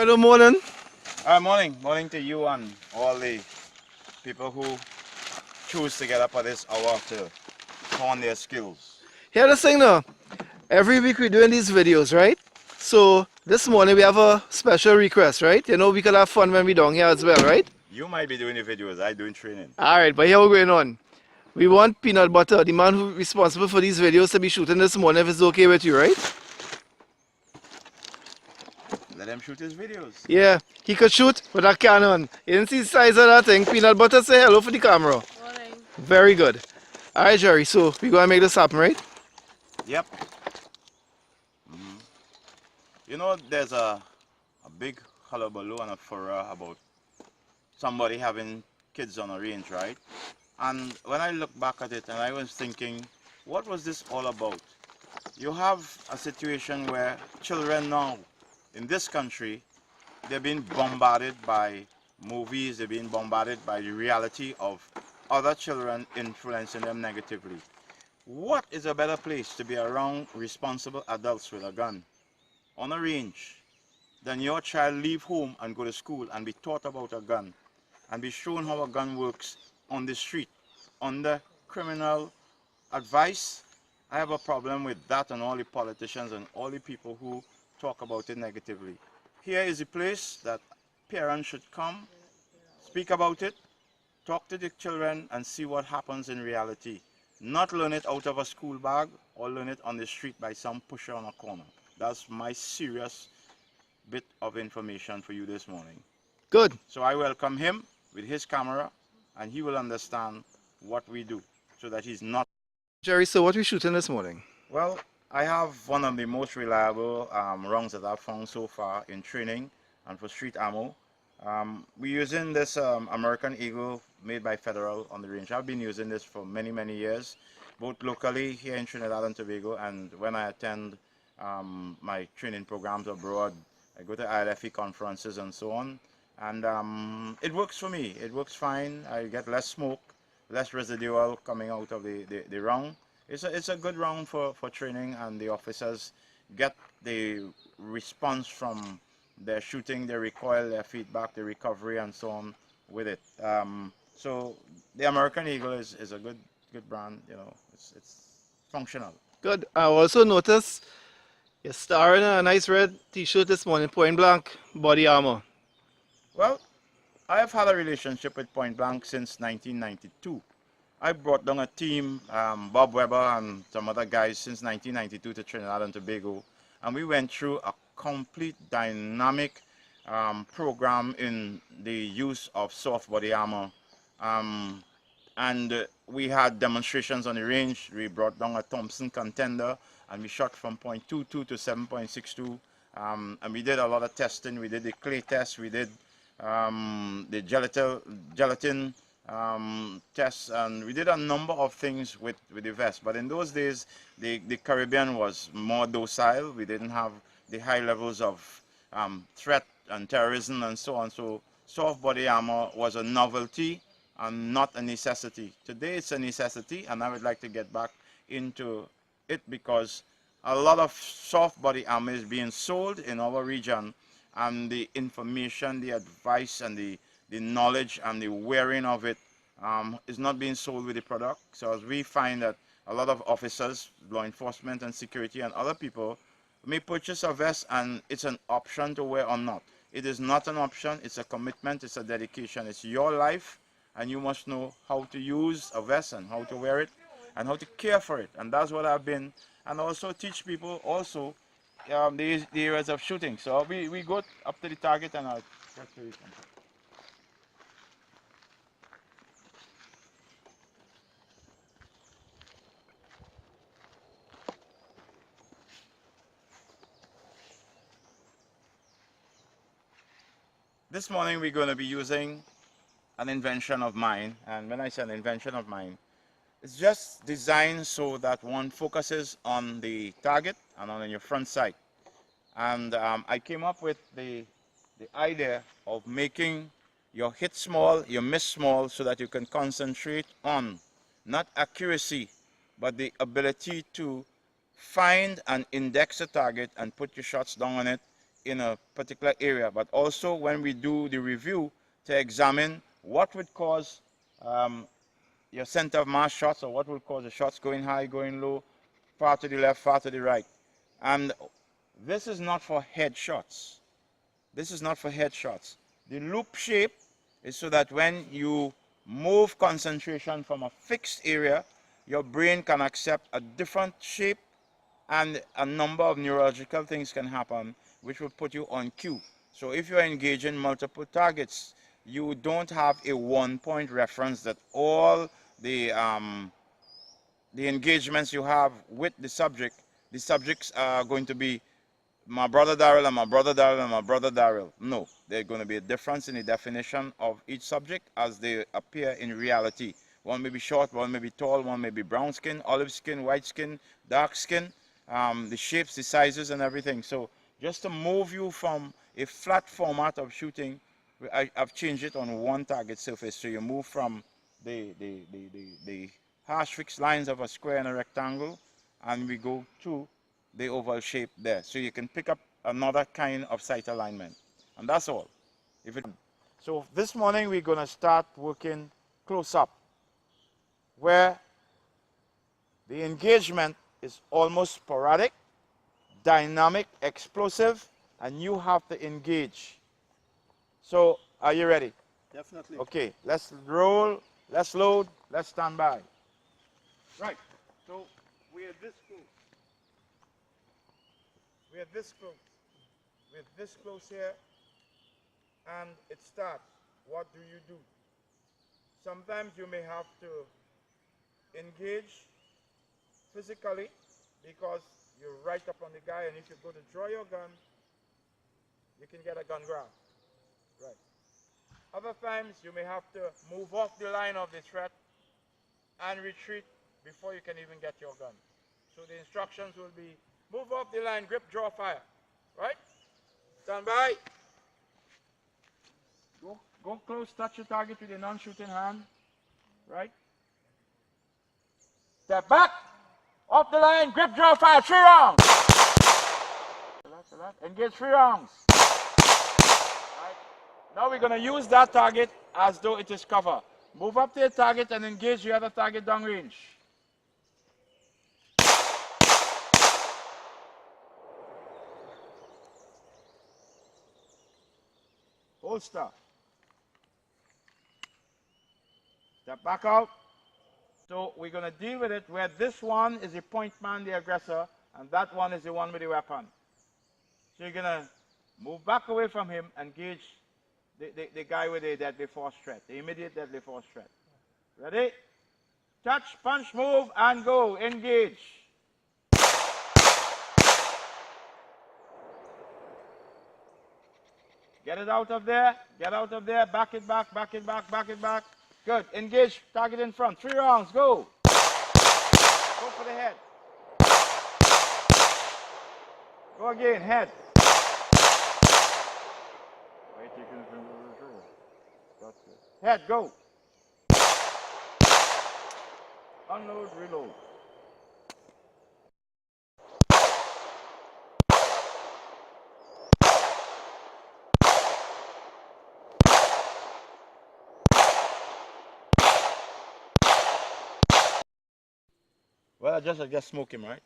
Hello, morning. Morning to you and all the people who choose to get up at this hour to hone their skills. Here the thing now. Every week we're doing these videos, right? So this morning we have a special request, right? You know we can have fun when we're down here as well, right? You might be doing the videos, I doing training. Alright, but here we're going on. We want Peanut Butter, the man who's responsible for these videos, to be shooting this morning if it's okay with you, right? Let them shoot his videos. Yeah, he could shoot with a Canon. You didn't see the size of that thing. Peanut Butter, say hello for the camera. Morning. Very good. Alright, Jerry, so we're going to make this happen, right? Yep. You know, there's a big hullabaloo and a furor about somebody having kids on a range, right? And when I look back at it and I was thinking, what was this all about? You have a situation where children now in this country, they're being bombarded by movies, they're being bombarded by the reality of other children influencing them negatively. What is a better place to be around responsible adults with a gun on a range than your child leave home and go to school and be taught about a gun and be shown how a gun works on the street under criminal advice? I have a problem with that and all the politicians and all the people who talk about it negatively. Here is a place that parents should come, speak about it, talk to the children and see what happens in reality. Not learn it out of a school bag or learn it on the street by some pusher on a corner. That's my serious bit of information for you this morning. Good. So I welcome him with his camera and he will understand what we do so that he's not. Jerry, so what are we shooting this morning? Well, I have one of the most reliable rounds that I've found so far in training and for street ammo. We're using this American Eagle made by Federal on the range. I've been using this for many, many years, both locally here in Trinidad and Tobago, and when I attend my training programs abroad, I go to ILFE conferences and so on. And it works for me. It works fine. I get less smoke, less residual coming out of the round. It's a good round for training, and the officers get the response from their shooting, their recoil, their feedback, the recovery, and so on with it. So the American Eagle is a good brand. You know, it's functional. Good. I also noticed you're starring a nice red t-shirt this morning, Point Blank body armor. Well, I have had a relationship with Point Blank since 1992. I brought down a team, Bob Weber and some other guys since 1992 to Trinidad and Tobago, and we went through a complete dynamic program in the use of soft body armor. And we had demonstrations on the range. We brought down a Thompson Contender and we shot from .22 to 7.62. And we did a lot of testing. We did the clay test, we did the gelatin tests, and we did a number of things with the vest. But in those days, the Caribbean was more docile. We didn't have the high levels of threat and terrorism and so on. So soft body armor was a novelty and not a necessity. Today it's a necessity, and I would like to get back into it because a lot of soft body armor is being sold in our region, and the information, the advice, and the knowledge and the wearing of it is not being sold with the product. So as we find that a lot of officers, law enforcement and security and other people may purchase a vest and it's an option to wear or not. It is not an option, it's a commitment, it's a dedication, it's your life, and you must know how to use a vest and how to wear it and how to care for it. And that's what I've been, and also teach people also the areas of shooting. So we go up to the target and I'll get to it. This morning we're going to be using an invention of mine, and when I say an invention of mine, it's just designed so that one focuses on the target and on your front sight. And I came up with the idea of making your hit small, your miss small, so that you can concentrate on not accuracy, but the ability to find and index a target and put your shots down on it in a particular area, but also when we do the review to examine what would cause your center of mass shots, or what will cause the shots going high, going low, far to the left, far to the right. And this is not for head shots. This is not for head shots. The loop shape is so that when you move concentration from a fixed area, your brain can accept a different shape, and a number of neurological things can happen which will put you on cue. So if you're engaging multiple targets, you don't have a one-point reference that all the engagements you have with the subjects are going to be my brother Daryl and my brother Daryl and my brother Daryl. No, there's going to be a difference in the definition of each subject as they appear in reality. One may be short, one may be tall, one may be brown skin, olive skin, white skin, dark skin, the shapes, the sizes and everything. So just to move you from a flat format of shooting, I've changed it on one target surface. So you move from the harsh fixed lines of a square and a rectangle, and we go to the oval shape there. So you can pick up another kind of sight alignment. And that's all. So this morning we're going to start working close up, where the engagement is almost sporadic, dynamic, explosive, and you have to engage. So are you ready? Definitely. Okay, let's roll, let's load, let's stand by. Right, so we're this close. We're this close. We're this close here, and it starts. What do you do? Sometimes you may have to engage physically because you're right up on the guy, and if you go to draw your gun, you can get a gun grab. Right. Other times you may have to move off the line of the threat and retreat before you can even get your gun. So the instructions will be move off the line, grip, draw, fire. Right? Stand by. Go close, touch your target with your non-shooting hand. Right? Step back. Off the line, grip, draw, fire. 3 rounds. Engage 3 rounds. Right? Now we're going to use that target as though it is cover. Move up to your target and engage the other target downrange. Holster. Step back out. So we're going to deal with it where this one is the point man, the aggressor, and that one is the one with the weapon. So you're going to move back away from him and engage the guy with the deadly force threat, the immediate deadly force threat. Ready? Touch, punch, move, and go. Engage. Get it out of there. Get out of there. Back it back, back it back, back it back. Good. Engage. Target in front. 3 rounds. Go. Go for the head. Go again. Head. Head. Go. Unload. Reload. Well, I just smoke him, right?